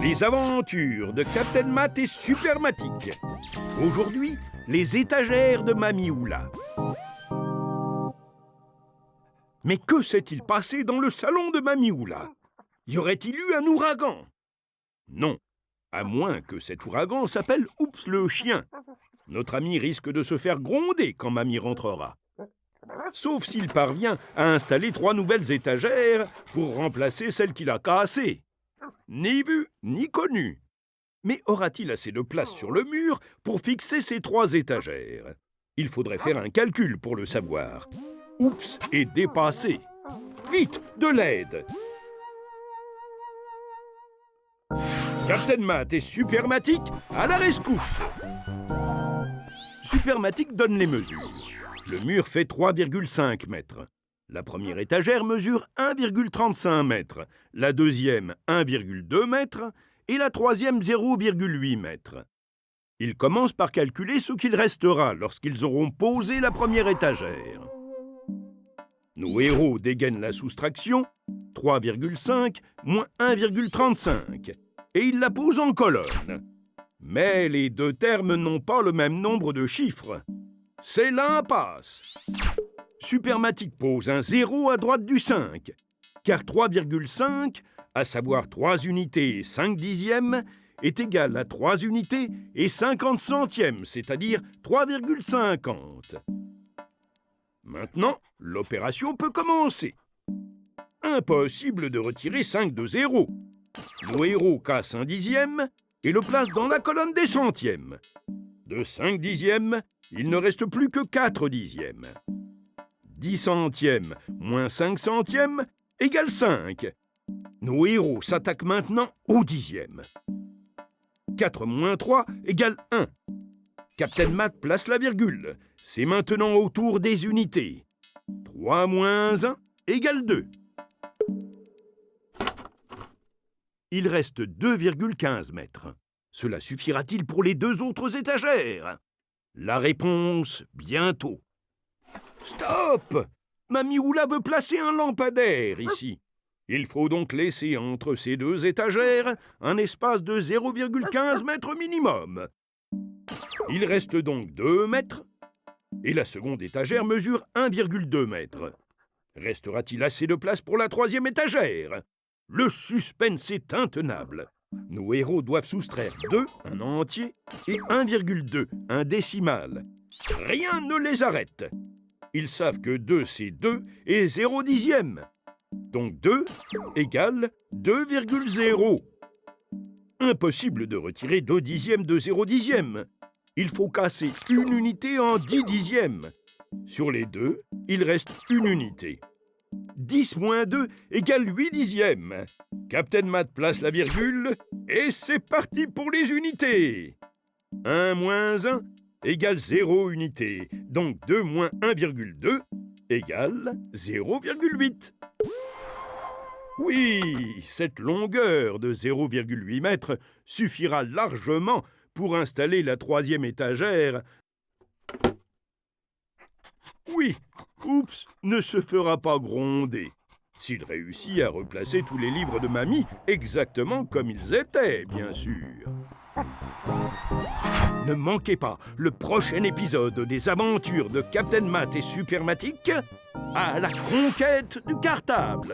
Les aventures de Captain Matt et Supermatic. Aujourd'hui, les étagères de Mamie Oula. Mais que s'est-il passé dans le salon de Mamie Oula? Y aurait-il eu un ouragan? Non, à moins que cet ouragan s'appelle Oups le chien. Notre ami risque de se faire gronder quand Mamie rentrera. Sauf s'il parvient à installer 3 nouvelles étagères pour remplacer celles qu'il a cassées. Ni vu, ni connu. Mais aura-t-il assez de place sur le mur pour fixer ces 3 étagères? Il faudrait faire un calcul pour le savoir. Oups est dépassé. Vite, de l'aide! Captain Matt et Supermatic à la rescousse! Supermatic donne les mesures. Le mur fait 3,5 mètres. La première étagère mesure 1,35 mètres, la deuxième 1,2 mètres et la troisième 0,8 mètres. Ils commencent par calculer ce qu'il restera lorsqu'ils auront posé la première étagère. Nos héros dégainent la soustraction, 3,5 moins 1,35, et ils la posent en colonne. Mais les deux termes n'ont pas le même nombre de chiffres. C'est l'impasse. Supermatic pose un 0 à droite du 5, car 3,5, à savoir 3 unités et 5 dixièmes, est égal à 3 unités et 50 centièmes, c'est-à-dire 3,50. Maintenant, l'opération peut commencer. Impossible de retirer 5 de 0. Nos héros cassent un dixième et le placent dans la colonne des centièmes. De 5 dixièmes, il ne reste plus que 4 dixièmes. 10 centièmes moins 5 centièmes égale 5. Nos héros s'attaquent maintenant au dixième. 4 moins 3 égale 1. Captain Matt place la virgule. C'est maintenant au tour des unités. 3 moins 1 égale 2. Il reste 2,15 mètres. Cela suffira-t-il pour les 2 autres étagères? La réponse, bientôt. Stop! Mamie Oula veut placer un lampadaire ici. Il faut donc laisser entre ces 2 étagères un espace de 0,15 mètres minimum. Il reste donc 2 mètres et la seconde étagère mesure 1,2 mètres. Restera-t-il assez de place pour la 3e étagère? Le suspense est intenable. Nos héros doivent soustraire 2, un entier, et 1,2, un décimal. Rien ne les arrête. Ils savent que 2, c'est 2 et 0 dixième. Donc 2 égale 2,0. Impossible de retirer 2 dixièmes de 0 dixième. Il faut casser une unité en 10 dixièmes. Sur les 2, il reste une unité. 10 moins 2 égale 8 dixièmes. Captain Matt place la virgule et c'est parti pour les unités. 1 moins 1 égale 0 unité. Donc 2 moins 1,2 égale 0,8. Oui, cette longueur de 0,8 mètres suffira largement pour installer la 3e étagère. Oui, Oups ne se fera pas gronder s'il réussit à replacer tous les livres de Mamie exactement comme ils étaient, bien sûr. Ne manquez pas le prochain épisode des aventures de Captain Matt et Supermatic à la conquête du cartable.